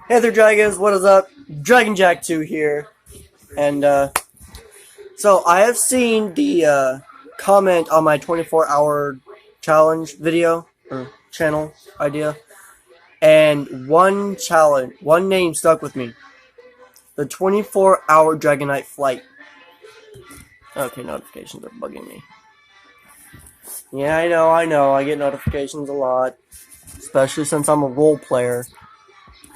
Hey there, Dragons, what is up? Dragon Jack 2 here. And, so I have seen the, comment on my 24-hour challenge video, or channel idea, and one name stuck with me. The 24-hour Dragonite flight. Okay, notifications are bugging me. Yeah, I know, I get notifications a lot. Especially since I'm a role player.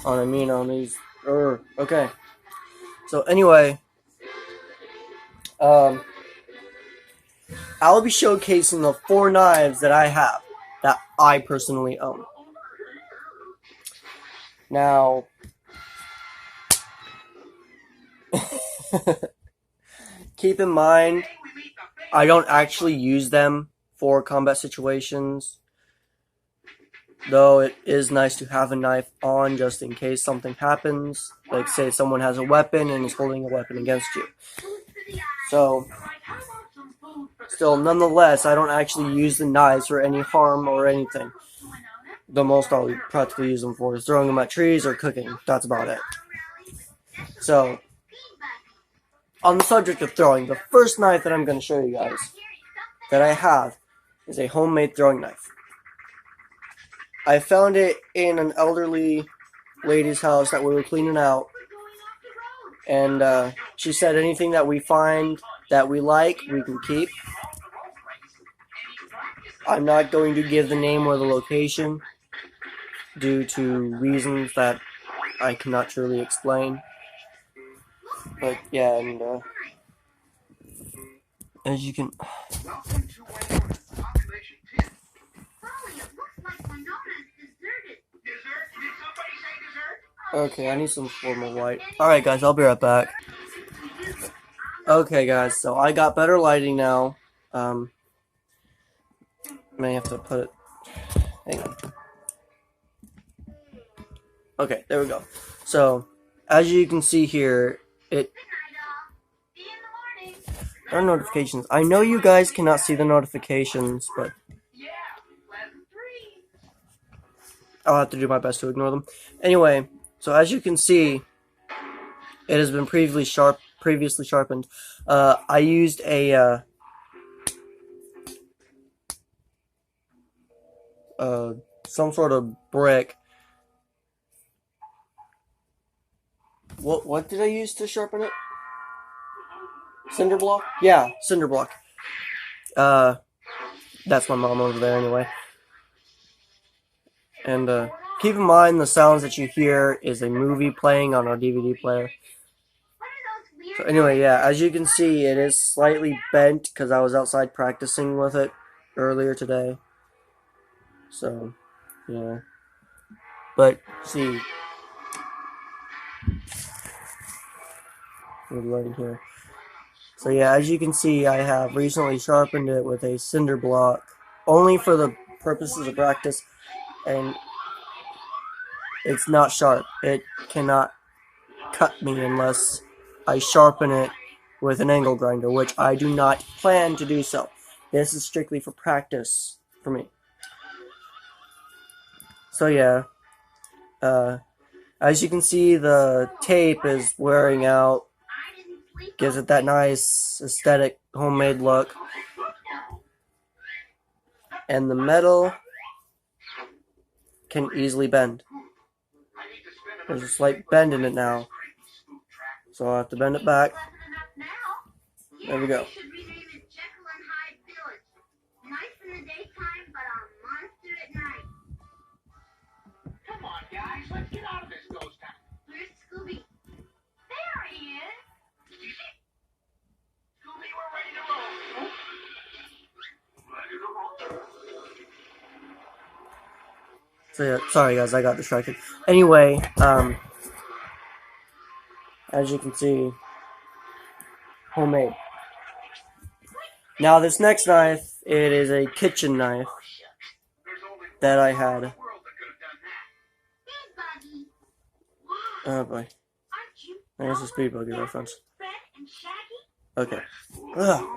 On these, okay. So anyway, I'll be showcasing the 4 knives that I have, that I personally own. Now, keep in mind, I don't actually use them for combat situations, though it is nice to have a knife on just in case something happens, like say someone has a weapon and is holding a weapon against you. So, still, nonetheless, I don't actually use the knives for any harm or anything. The most I'll practically use them for is throwing them at trees or cooking. That's about it. So, on the subject of throwing, the first knife that I'm going to show you guys that I have is a homemade throwing knife. I found it in an elderly lady's house that we were cleaning out. And she said anything that we find that we like, we can keep. I'm not going to give the name or the location due to reasons that I cannot truly explain. But yeah, and as you can... Okay, I need some formal light. Alright guys, I'll be right back. Okay guys, so I got better lighting now. May have to put it... Hang on. Okay, there we go. So, as you can see here, there are notifications. I know you guys cannot see the notifications, but I'll have to do my best to ignore them. Anyway, so as you can see, it has been previously sharpened. I used a some sort of brick. What did I use to sharpen it? Cinder block? Yeah, cinder block. That's my mom over there anyway. And keep in mind the sounds that you hear is a movie playing on our DVD player. So anyway, yeah, as you can see, it is slightly bent because I was outside practicing with it earlier today. So, yeah. But, see, we're loading here. So yeah, as you can see, I have recently sharpened it with a cinder block, only for the purposes of practice, and it's not sharp. It cannot cut me unless I sharpen it with an angle grinder, which I do not plan to do so. This is strictly for practice for me. So yeah, as you can see, the tape is wearing out. Gives it that nice aesthetic homemade look. And the metal can easily bend. There's a slight bend in it now. So I'll have to bend it back. There we go. Come on, guys, let's get out of this ghost town. Where's Scooby? There he is. Scooby, we're ready to roll. So yeah, sorry guys, I got distracted. Anyway, as you can see, homemade. Now this next knife, it is a kitchen knife that I had. Oh boy. There's a Speed Buggy reference. Okay.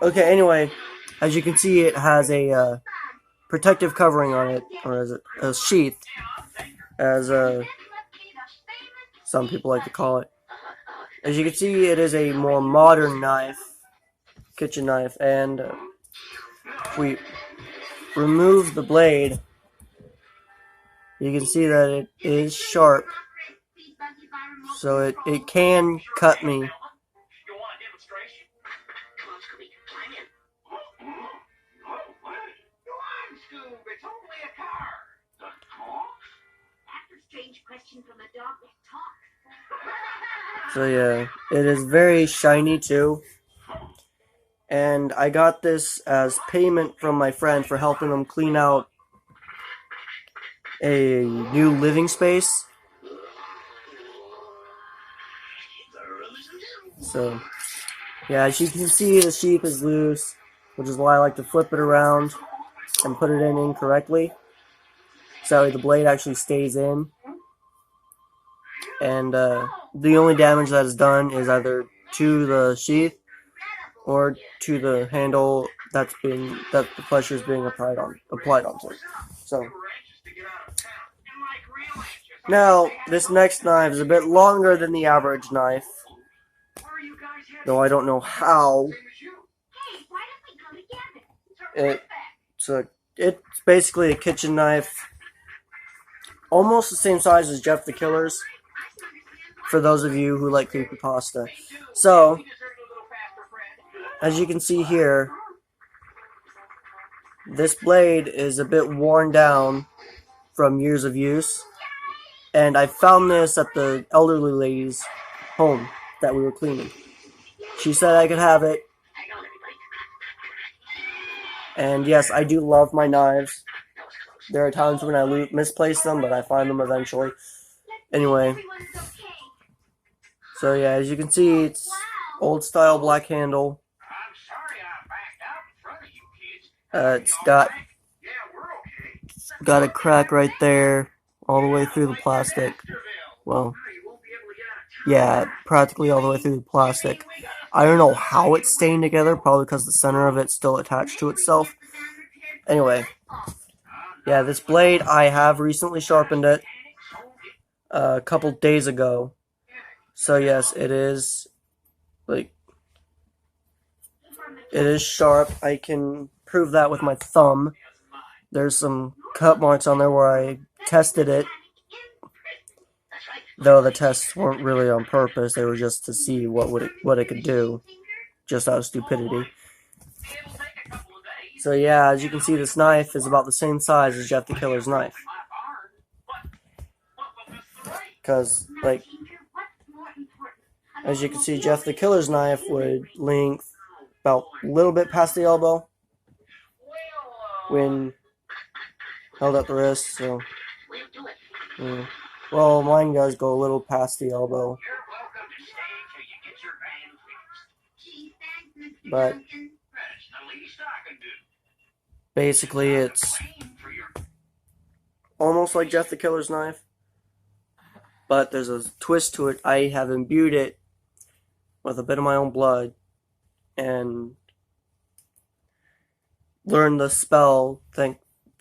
Okay, anyway, as you can see, it has a protective covering on it, or as a sheath, as some people like to call it. As you can see, it is a more modern knife, kitchen knife, and if we remove the blade, you can see that it is sharp, so it can cut me. So yeah, it is very shiny too. And I got this as payment from my friend for helping him clean out a new living space. So yeah, as you can see, the sheep is loose, which is why I like to flip it around and put it in incorrectly. So the blade actually stays in. And the only damage that is done is either to the sheath or to the handle that the pressure is being applied onto it. So now this next knife is a bit longer than the average knife, though I don't know how. It's basically a kitchen knife, almost the same size as Jeff the Killer's, for those of you who like creepypasta. So, as you can see here, this blade is a bit worn down from years of use, and I found this at the elderly lady's home that we were cleaning. She said I could have it, and yes, I do love my knives. There are times when I misplace them, but I find them eventually. Anyway, so yeah, as you can see, it's old style black handle. It's got a crack right there, all the way through the plastic. Well, yeah, practically all the way through the plastic. I don't know how it's staying together, probably because the center of it's still attached to itself. Anyway, yeah, this blade, I have recently sharpened it a couple days ago. So yes, it is, it is sharp. I can prove that with my thumb. There's some cut marks on there where I tested it, though the tests weren't really on purpose. They were just to see what it could do, just out of stupidity. So yeah, as you can see, this knife is about the same size as Jeff the Killer's knife. Because, as you can see, Jeff the Killer's knife would length about a little bit past the elbow when held at the wrist. So, yeah. Well, mine does go a little past the elbow, but basically it's almost like Jeff the Killer's knife, but there's a twist to it. I have imbued it with a bit of my own blood and learned the spell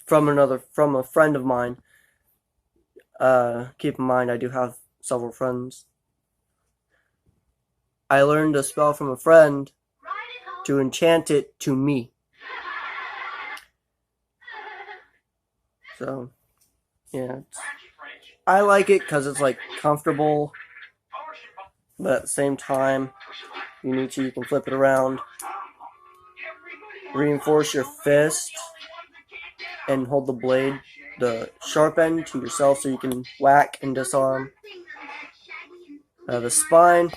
from a friend of mine. Keep in mind, I do have several friends. I learned a spell from a friend to enchant it to me. So, yeah, I like it because it's comfortable, but at the same time, you can flip it around, reinforce your fist, and hold the blade, the sharp end, to yourself so you can whack and disarm. The spine,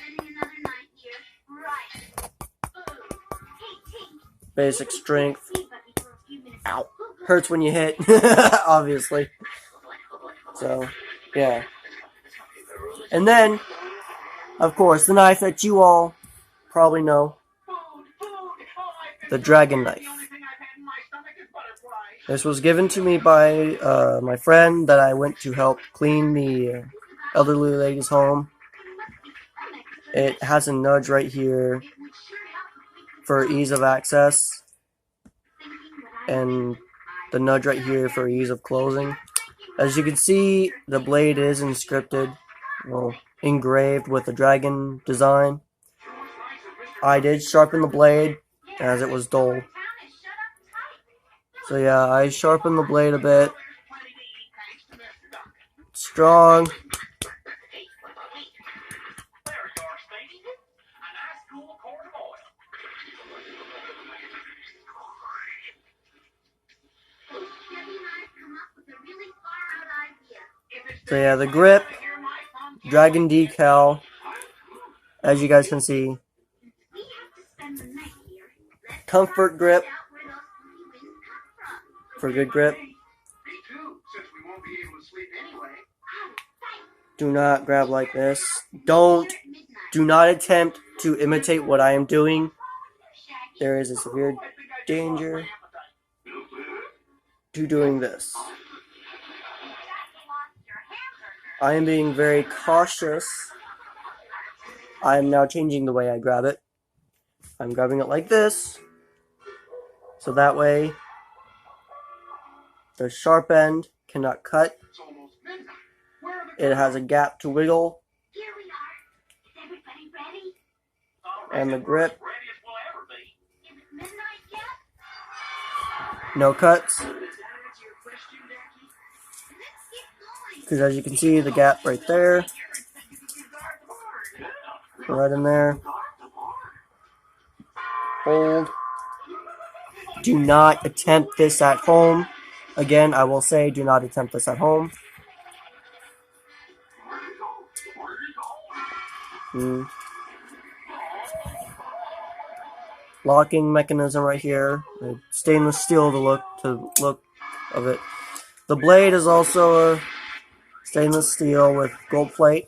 basic strength. Ow. Hurts when you hit, obviously. So, yeah. And then, of course, the knife that you all probably know, the dragon knife. This was given to me by my friend that I went to help clean the elderly lady's home. It has a nudge right here for ease of access, and the nudge right here for ease of closing. As you can see, the blade is inscripted well, engraved with a dragon design. I did sharpen the blade as it was dull. So yeah, I sharpened the blade a bit. Strong. So yeah, the grip, dragon decal, as you guys can see. Comfort grip for good grip. Do not grab like this. Do not attempt to imitate what I am doing. There is a severe danger to doing this. I am being very cautious. I am now changing the way I grab it. I'm grabbing it like this. So that way, the sharp end cannot cut. It has a gap to wiggle. And the grip. No cuts. Because as you can see, the gap right there. Right in there. Hold. Do not attempt this at home. Again, I will say, do not attempt this at home. Locking mechanism right here. Stainless steel to look of it. The blade is also a stainless steel with gold plate.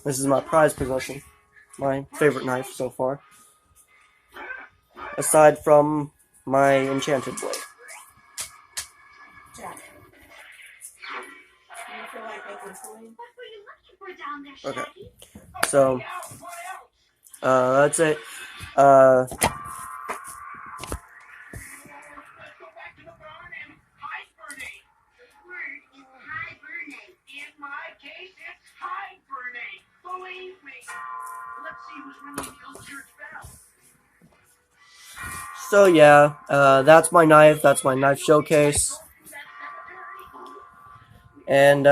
This is my prized possession. My favorite knife so far. Aside from my enchanted blade. Okay. So, that's it. So yeah, that's my knife. That's my knife showcase. And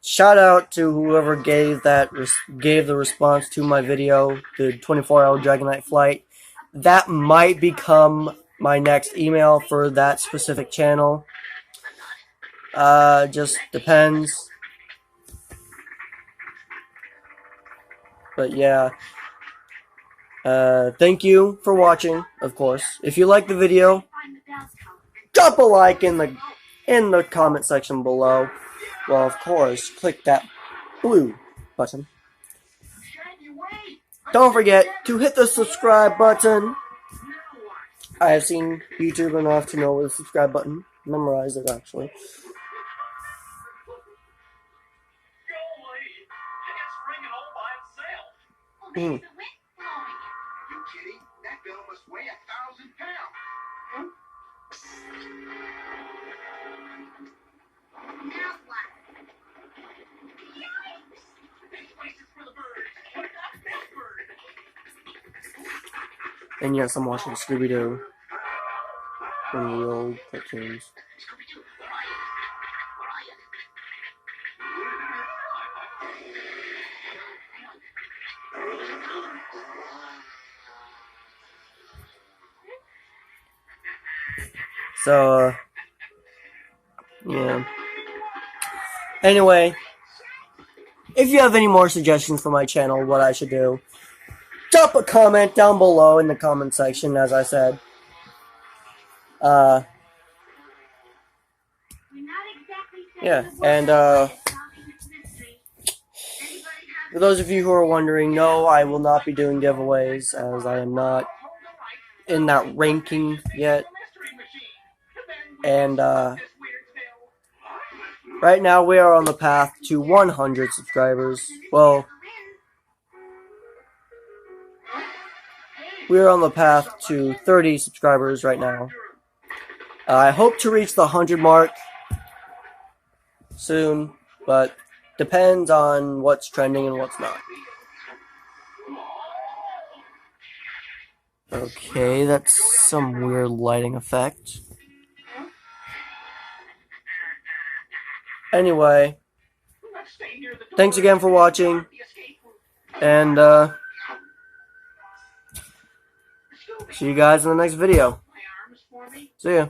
shout out to whoever gave the response to my video, the 24-hour Dragonite flight. That might become my next email for that specific channel. Just depends. But yeah. Thank you for watching, of course. If you like the video, drop a like in the comment section below. Well, of course, click that blue button. Don't forget to hit the subscribe button. I have seen YouTube enough to know the subscribe button. Memorize it, actually. Mm. And yes, I'm watching Scooby-Doo from the old cartoons. So, yeah. Anyway, if you have any more suggestions for my channel, what I should do, drop a comment down below in the comment section, as I said. Yeah, and for those of you who are wondering, no, I will not be doing giveaways, as I am not in that ranking yet. And right now we are on the path to 100 subscribers. Well, we are on the path to 30 subscribers right now. I hope to reach the 100 mark soon, but Depends on what's trending and what's not. Okay, that's some weird lighting effect. Anyway, thanks again for watching, and see you guys in the next video. See ya.